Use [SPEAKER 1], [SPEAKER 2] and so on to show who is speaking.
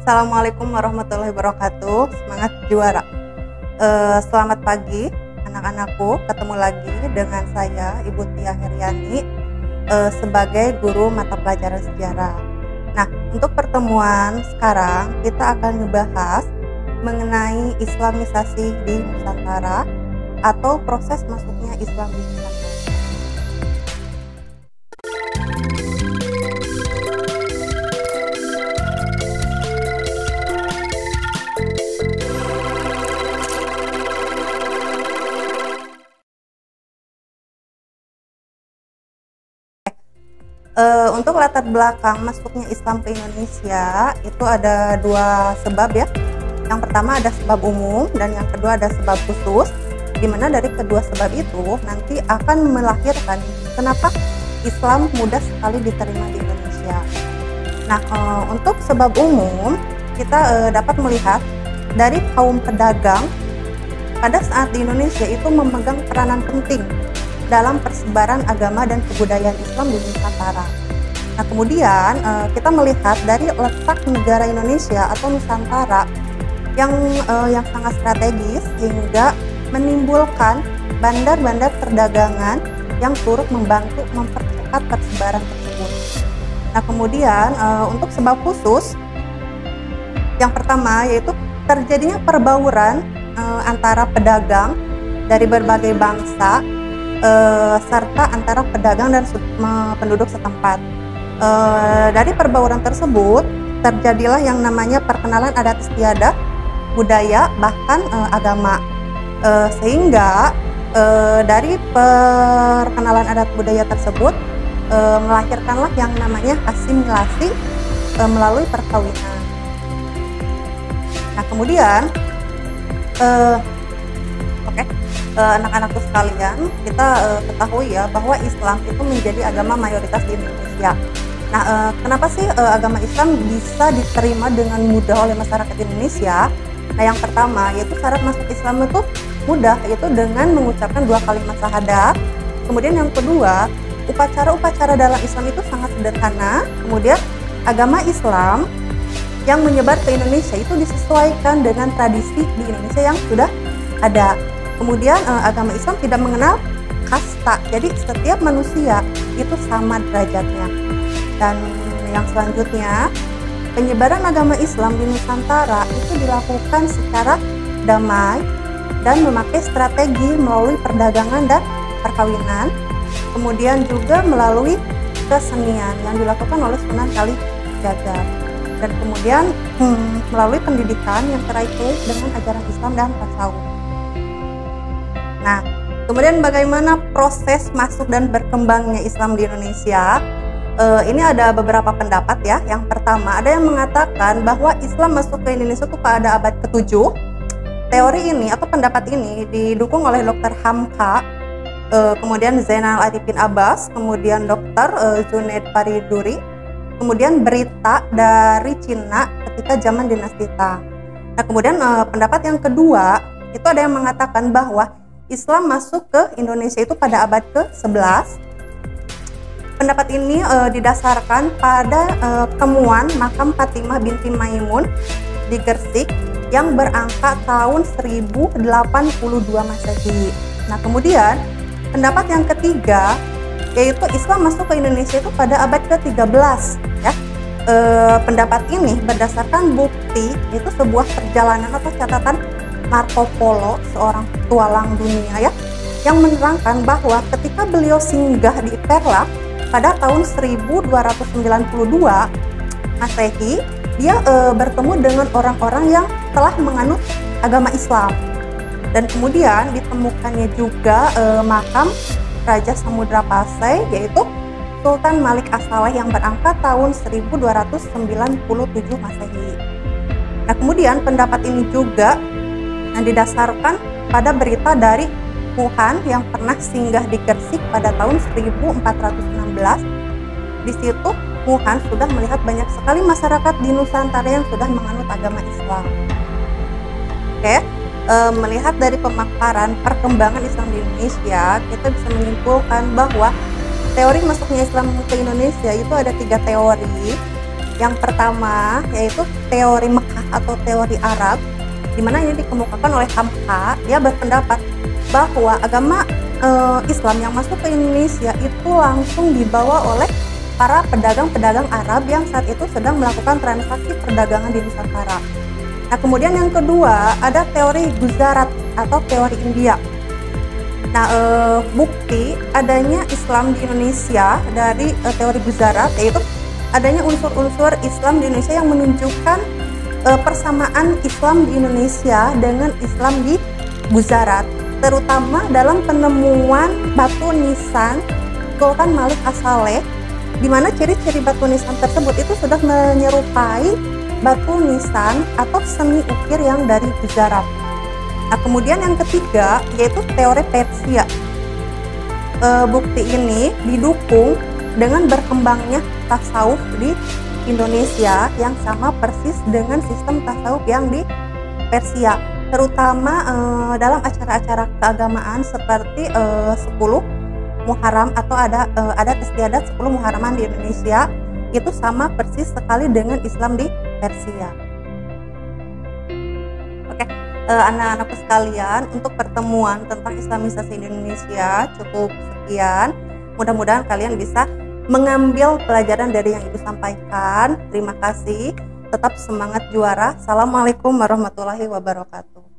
[SPEAKER 1] Assalamualaikum warahmatullahi wabarakatuh. Semangat juara. Selamat pagi anak-anakku. Ketemu lagi dengan saya Ibu Tia Heriani sebagai guru mata pelajaran sejarah. Nah, untuk pertemuan sekarang kita akan ngebahas mengenai Islamisasi di Nusantara atau proses masuknya Islam di Nusantara. Untuk latar belakang masuknya Islam ke Indonesia itu ada dua sebab ya. Yang pertama ada sebab umum dan yang kedua ada sebab khusus, di mana dari kedua sebab itu nanti akan melahirkan kenapa Islam mudah sekali diterima di Indonesia. Nah, untuk sebab umum kita dapat melihat dari kaum pedagang pada saat di Indonesia itu memegang peranan penting dalam persebaran agama dan kebudayaan Islam di Nusantara. Nah, kemudian kita melihat dari letak negara Indonesia atau Nusantara yang sangat strategis hingga menimbulkan bandar-bandar perdagangan yang turut membantu mempercepat persebaran tersebut. Nah, kemudian untuk sebab khusus yang pertama yaitu terjadinya perbauran antara pedagang dari berbagai bangsa serta antara pedagang dan penduduk setempat. Dari perbauran tersebut terjadilah yang namanya perkenalan adat istiadat, budaya, bahkan agama. Sehingga dari perkenalan adat budaya tersebut melahirkanlah yang namanya asimilasi melalui perkawinan. Nah, kemudian anak-anakku sekalian, kita ketahui ya bahwa Islam itu menjadi agama mayoritas di Indonesia. Nah, kenapa sih agama Islam bisa diterima dengan mudah oleh masyarakat Indonesia? Nah, yang pertama yaitu syarat masuk Islam itu mudah, yaitu dengan mengucapkan 2 kalimat syahadat. Kemudian yang kedua, upacara-upacara dalam Islam itu sangat sederhana. Kemudian agama Islam yang menyebar ke Indonesia itu disesuaikan dengan tradisi di Indonesia yang sudah ada. Kemudian agama Islam tidak mengenal kasta, jadi setiap manusia itu sama derajatnya. Dan yang selanjutnya, penyebaran agama Islam di Nusantara itu dilakukan secara damai dan memakai strategi melalui perdagangan dan perkawinan, kemudian juga melalui kesenian yang dilakukan oleh Sunan Kalijaga, dan kemudian melalui pendidikan yang terkait dengan ajaran Islam dan tasawuf. Nah, kemudian bagaimana proses masuk dan berkembangnya Islam di Indonesia? Ini ada beberapa pendapat ya. Yang pertama, ada yang mengatakan bahwa Islam masuk ke Indonesia itu pada abad ke-7. Teori ini atau pendapat ini didukung oleh Dr. Hamka, kemudian Zainal Arifin Abbas, kemudian Dr. Junaid Fariduri, kemudian berita dari Cina ketika zaman dinasti Tang. Nah, kemudian pendapat yang kedua, itu ada yang mengatakan bahwa Islam masuk ke Indonesia itu pada abad ke-11. Pendapat ini didasarkan pada temuan makam Fatimah binti Maimun di Gresik yang berangka tahun 1082 Masehi. Nah, kemudian pendapat yang ketiga yaitu Islam masuk ke Indonesia itu pada abad ke-13 ya. Pendapat ini berdasarkan bukti itu sebuah perjalanan atau catatan Marco Polo, seorang petualang dunia ya, yang menerangkan bahwa ketika beliau singgah di Perla pada tahun 1292 Masehi, dia bertemu dengan orang-orang yang telah menganut agama Islam. Dan kemudian ditemukannya juga makam Raja Samudra Pasai, yaitu Sultan Malik As-Saleh yang berangka tahun 1297 Masehi. Nah, kemudian pendapat ini juga yang didasarkan pada berita dari Wuhan yang pernah singgah di Gresik pada tahun 1416. Di situ Wuhan sudah melihat banyak sekali masyarakat di Nusantara yang sudah menganut agama Islam. Melihat dari pemaparan perkembangan Islam di Indonesia, kita bisa menyimpulkan bahwa teori masuknya Islam ke Indonesia itu ada 3 teori. Yang pertama yaitu teori Mekah atau teori Arab, di mana ini dikemukakan oleh Hamka. Dia berpendapat bahwa agama Islam yang masuk ke Indonesia itu langsung dibawa oleh para pedagang-pedagang Arab yang saat itu sedang melakukan transaksi perdagangan di Nusantara. Nah, kemudian yang kedua ada teori Gujarat atau teori India. Nah, bukti adanya Islam di Indonesia dari teori Gujarat yaitu adanya unsur-unsur Islam di Indonesia yang menunjukkan persamaan Islam di Indonesia dengan Islam di Gujarat, terutama dalam penemuan batu nisan Sultan Malik As-Saleh, di mana ciri-ciri batu nisan tersebut itu sudah menyerupai batu nisan atau seni ukir yang dari Gujarat. Nah, kemudian yang ketiga yaitu teori Persia. Bukti ini didukung dengan berkembangnya tasawuf di Indonesia yang sama persis dengan sistem tasawuf yang di Persia, terutama dalam acara-acara keagamaan seperti 10 Muharram atau ada adat istiadat 10 Muharraman di Indonesia, itu sama persis sekali dengan Islam di Persia. Oke, anak-anakku sekalian, untuk pertemuan tentang Islamisasi di Indonesia cukup sekian. Mudah-mudahan kalian bisa mengambil pelajaran dari yang Ibu sampaikan. Terima kasih. Tetap semangat juara. Assalamualaikum warahmatullahi wabarakatuh.